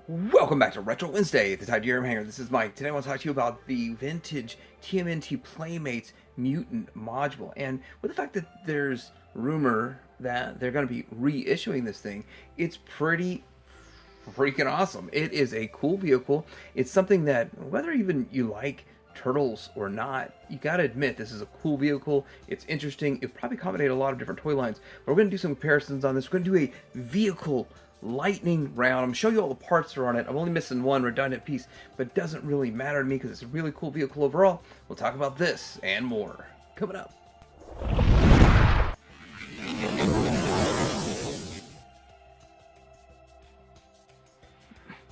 Welcome back to Retro Wednesday, the Tide Hanger. This is Mike. Today I want to talk to you about the vintage Tmnt Playmates Mutant module. And with the fact that there's rumor that they're going to be reissuing this thing, it's pretty freaking awesome. It is a cool vehicle. It's something that, whether even you like turtles or not, you gotta admit this is a cool vehicle. It's interesting. It probably accommodate a lot of different toy lines. But we're going to do some comparisons on this. We're going to do a vehicle lightning round. I'm going to show you all the parts that are on it. I'm only missing one redundant piece, but it doesn't really matter to me because it's a really cool vehicle overall. We'll talk about this and more coming up.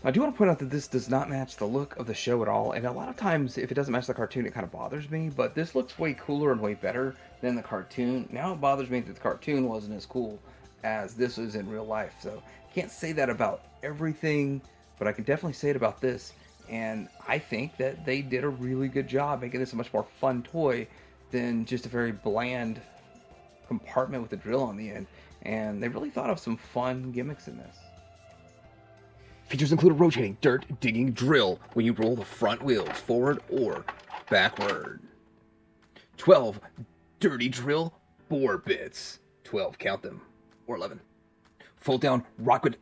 I do want to point out that this does not match the look of the show at all, and a lot of times if it doesn't match the cartoon it kind of bothers me, but this looks way cooler and way better than the cartoon. Now it bothers me that the cartoon wasn't as cool as this is in real life, so I can't say that about everything, but I can definitely say it about this, and I think that they did a really good job making this a much more fun toy than just a very bland compartment with a drill on the end, and they really thought of some fun gimmicks in this. Features include a rotating dirt digging drill when you roll the front wheels forward or backward. 12 dirty drill bore bits. 12, count them, or 11. Fold down rocket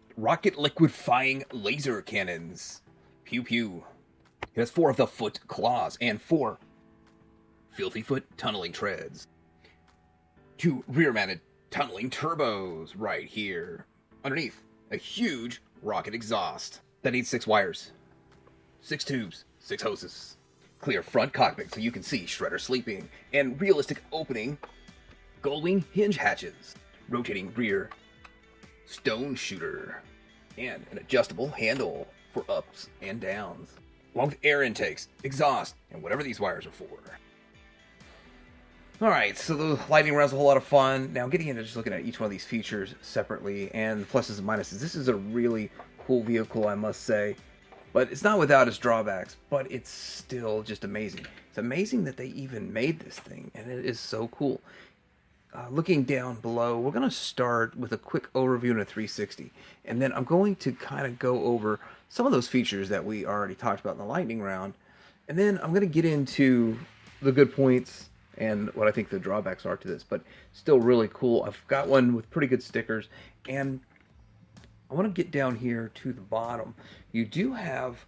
liquefying laser cannons. Pew pew. It has 4 of the foot claws and 4 filthy foot tunneling treads. 2 rear mounted tunneling turbos right here. Underneath, a huge rocket exhaust that needs 6 wires, 6 tubes, 6 hoses. Clear front cockpit so you can see Shredder sleeping, and realistic opening gullwing hinge hatches. Rotating rear stone shooter, and an adjustable handle for ups and downs, along with air intakes, exhaust, and whatever these wires are for. Alright, so the lightning round's a whole lot of fun. Now getting into just looking at each one of these features separately and the pluses and minuses. This is a really cool vehicle, I must say. But it's not without its drawbacks, but it's still just amazing. It's amazing that they even made this thing, and it is so cool. Looking down below, we're going to start with a quick overview in a 360. And then I'm going to kind of go over some of those features that we already talked about in the lightning round. And then I'm going to get into the good points and what I think the drawbacks are to this, but still really cool. I've got one with pretty good stickers, and I want to get down here to the bottom. You do have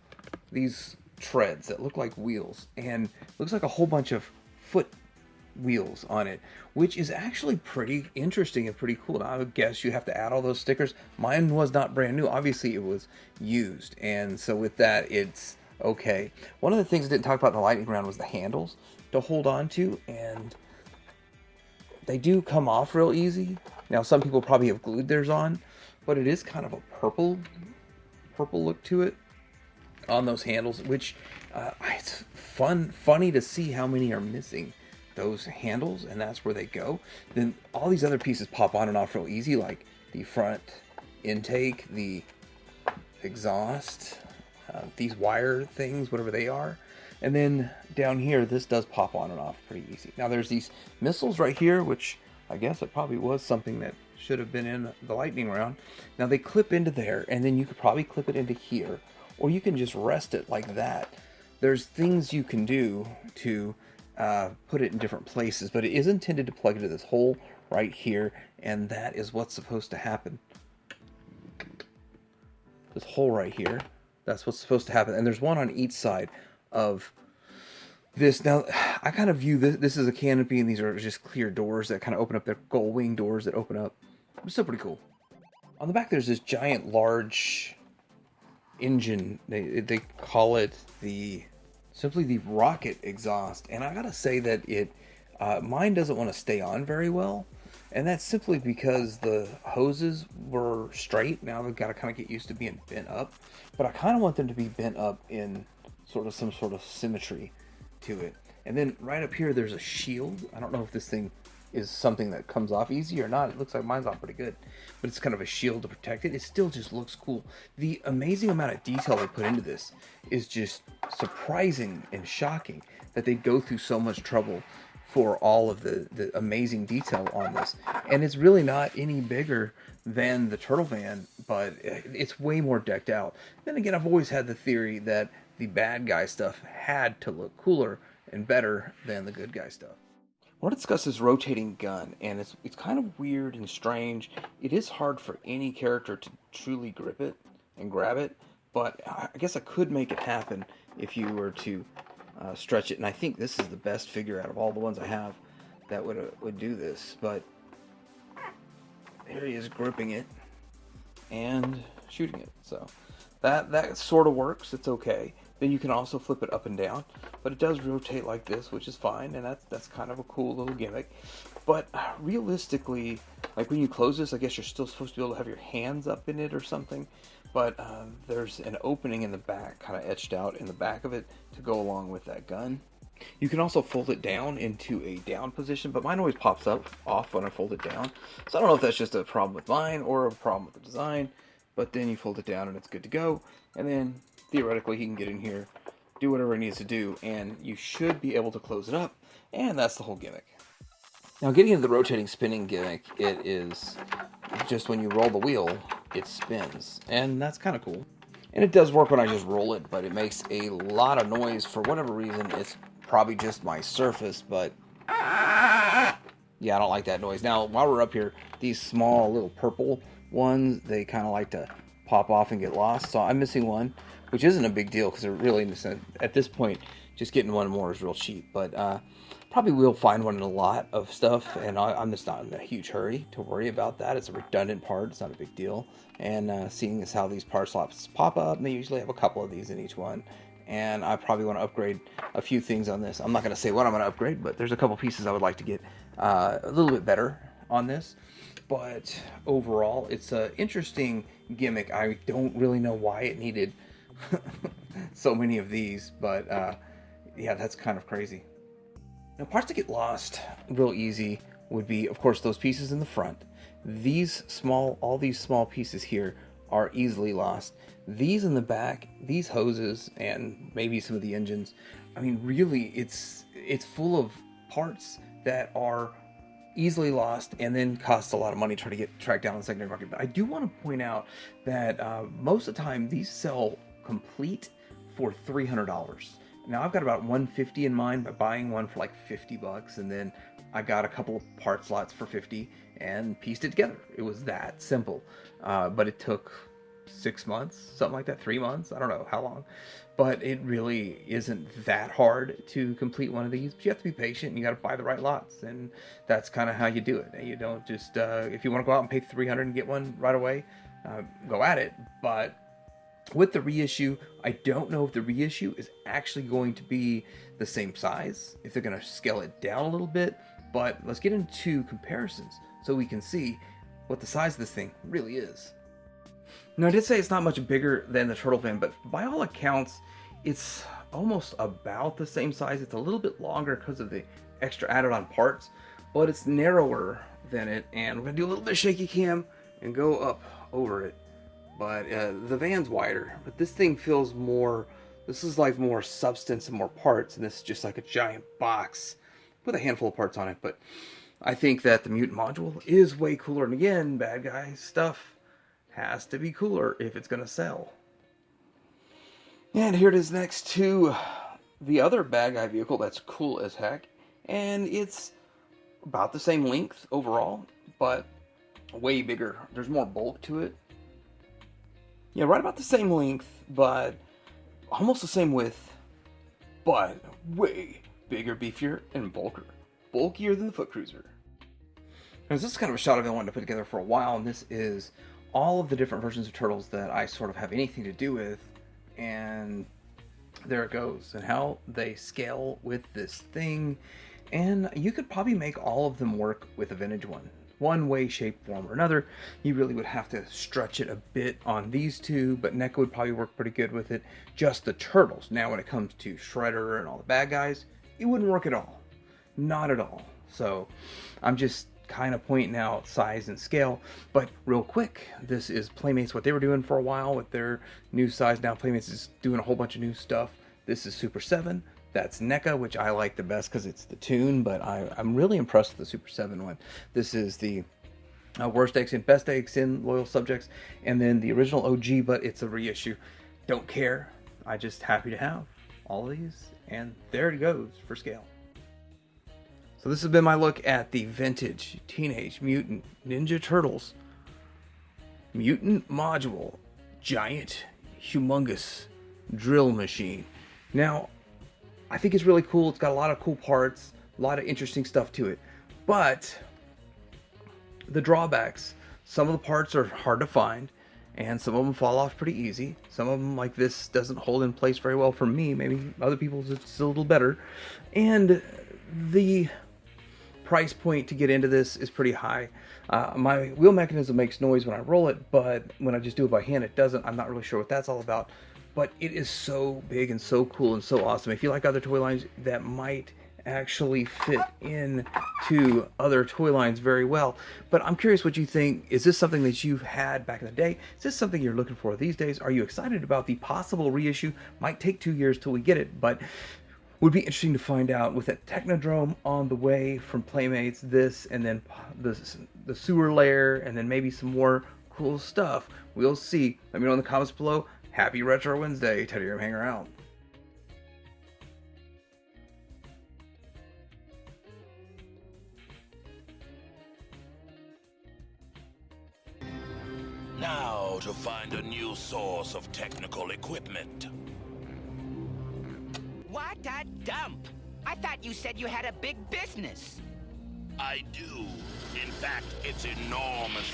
these treads that look like wheels, and looks like a whole bunch of foot wheels on it, which is actually pretty interesting and pretty cool. Now, I would guess you have to add all those stickers. Mine was not brand new. Obviously, it was used, and so with that, it's okay. One of the things I didn't talk about in the lightning round was the handles to hold on to, and they do come off real easy. Now some people probably have glued theirs on, but it is kind of a purple look to it on those handles, which it's funny to see how many are missing those handles, and that's where they go. Then all these other pieces pop on and off real easy, like the front intake, the exhaust, these wire things, whatever they are. And then down here, this does pop on and off pretty easy. Now there's these missiles right here, which I guess it probably was something that should have been in the lightning round. Now they clip into there, and then you could probably clip it into here, or you can just rest it like that. There's things you can do to put it in different places, but it is intended to plug into this hole right here, and that is what's supposed to happen. This hole right here, that's what's supposed to happen, and there's one on each side of this. Now, I kind of view this as a canopy, and these are just clear doors that kind of open up. They're gull wing doors that open up. It's still pretty cool. On the back, there's this giant, large engine. They call it simply the rocket exhaust, and I gotta say that mine doesn't want to stay on very well, and that's simply because the hoses were straight. Now they've got to kind of get used to being bent up, but I kind of want them to be bent up in some sort of symmetry to it. And then right up here there's a shield. I don't know if this thing is something that comes off easy or not. It looks like mine's off pretty good, but it's kind of a shield to protect it. It still just looks cool. The amazing amount of detail they put into this is just surprising and shocking that they go through so much trouble for all of the amazing detail on this. And it's really not any bigger than the Turtle Van, but it's way more decked out. Then again, I've always had the theory that the bad guy stuff had to look cooler and better than the good guy stuff. I want to discuss this rotating gun, and it's kind of weird and strange. It is hard for any character to truly grip it and grab it, but I guess I could make it happen if you were to stretch it. And I think this is the best figure out of all the ones I have that would do this. But here he is gripping it and shooting it. So that sort of works. It's okay. Then you can also flip it up and down, but it does rotate like this, which is fine, and that's kind of a cool little gimmick. But realistically, like when you close this, I guess you're still supposed to be able to have your hands up in it or something, but there's an opening in the back, kind of etched out in the back of it to go along with that gun. You can also fold it down into a down position, but mine always pops up off when I fold it down. So I don't know if that's just a problem with mine or a problem with the design, but then you fold it down and it's good to go. And then theoretically he can get in here, do whatever he needs to do, and you should be able to close it up, and that's the whole gimmick. Now getting into the rotating spinning gimmick, it is just when you roll the wheel, it spins, and that's kind of cool. And it does work when I just roll it, but it makes a lot of noise for whatever reason. It's probably just my surface, but yeah, I don't like that noise. Now, while we're up here, these small little purple ones, they kind of like to pop off and get lost, so I'm missing one, which isn't a big deal because it really, at this point, just getting one more is real cheap. But probably will find one in a lot of stuff, and I'm just not in a huge hurry to worry about that. It's a redundant part, it's not a big deal. And seeing as how these part slots pop up, and they usually have a couple of these in each one, and I probably want to upgrade a few things on this. I'm not going to say what I'm going to upgrade, but there's a couple pieces I would like to get a little bit better on this. But overall, it's an interesting gimmick. I don't really know why it needed so many of these, but yeah, that's kind of crazy. Now, parts that get lost real easy would be, of course, those pieces in the front. All these small pieces here are easily lost. These in the back, these hoses, and maybe some of the engines. I mean, really, it's full of parts that are easily lost and then cost a lot of money to try to get tracked down on the secondary market. But I do want to point out that most of the time these sell complete for $300. Now I've got about $150 in mind by buying one for like $50, and then I got a couple of part slots for $50 and pieced it together. It was that simple, but it took 6 months, something like that, 3 months. I don't know how long, but it really isn't that hard to complete one of these. But you have to be patient, and you got to buy the right lots, and that's kind of how you do it. You don't just if you want to go out and pay $300 and get one right away, go at it. But with the reissue, I don't know if the reissue is actually going to be the same size, if they're going to scale it down a little bit. But let's get into comparisons so we can see what the size of this thing really is. Now, I did say it's not much bigger than the Turtle Van, but by all accounts, it's almost about the same size. It's a little bit longer because of the extra added on parts, but it's narrower than it. And we're going to do a little bit of shaky cam and go up over it. But the van's wider, but this thing feels more, this is like more substance and more parts, and this is just like a giant box with a handful of parts on it. But I think that the Mutant module is way cooler, and again, bad guy stuff has to be cooler if it's going to sell. And here it is next to the other bad guy vehicle that's cool as heck, and it's about the same length overall, but way bigger. There's more bulk to it. Yeah, right about the same length, but almost the same width, but way bigger, beefier, and bulkier than the Foot Cruiser. Now, this is kind of a shot I've been wanting to put together for a while, and this is all of the different versions of Turtles that I sort of have anything to do with, and there it goes, and how they scale with this thing. And you could probably make all of them work with a vintage one way, shape, form, or another. You really would have to stretch it a bit on these two, but NECA would probably work pretty good with it. Just the Turtles. Now, when it comes to Shredder and all the bad guys, it wouldn't work at all. Not at all. So, I'm just kind of pointing out size and scale. But real quick, this is Playmates, what they were doing for a while with their new size. Now Playmates is doing a whole bunch of new stuff. This is Super 7. That's NECA, which I like the best because it's the tune, but I'm really impressed with the Super 7 one. This is the Worst X in, Best X in, Loyal Subjects, and then the original OG, but it's a reissue. Don't care. I just happy to have all of these, and there it goes for scale. So this has been my look at the vintage Teenage Mutant Ninja Turtles Mutant Module Giant Humongous Drill Machine. Now, I think it's really cool. It's got a lot of cool parts, a lot of interesting stuff to it, but the drawbacks, some of the parts are hard to find, and some of them fall off pretty easy. Some of them, like this, doesn't hold in place very well for me. Maybe other people's it's a little better. And the price point to get into this is pretty high. My wheel mechanism makes noise when I roll it, but when I just do it by hand, it doesn't. I'm not really sure what that's all about. But it is so big and so cool and so awesome. If you like other toy lines, that might actually fit in to other toy lines very well. But I'm curious what you think. Is this something that you've had back in the day? Is this something you're looking for these days? Are you excited about the possible reissue? Might take 2 years till we get it, but would be interesting to find out. With that Technodrome on the way from Playmates, this, and then the sewer layer, and then maybe some more cool stuff. We'll see. Let me know in the comments below. Happy Retro Wednesday. Teddy Ram Hanger out. Now to find a new source of technical equipment. What a dump! I thought you said you had a big business. I do. In fact, it's enormous.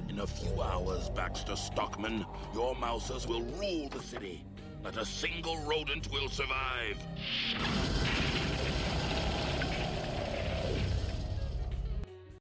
In a few hours, Baxter Stockman, your mousers will rule the city. Not a single rodent will survive.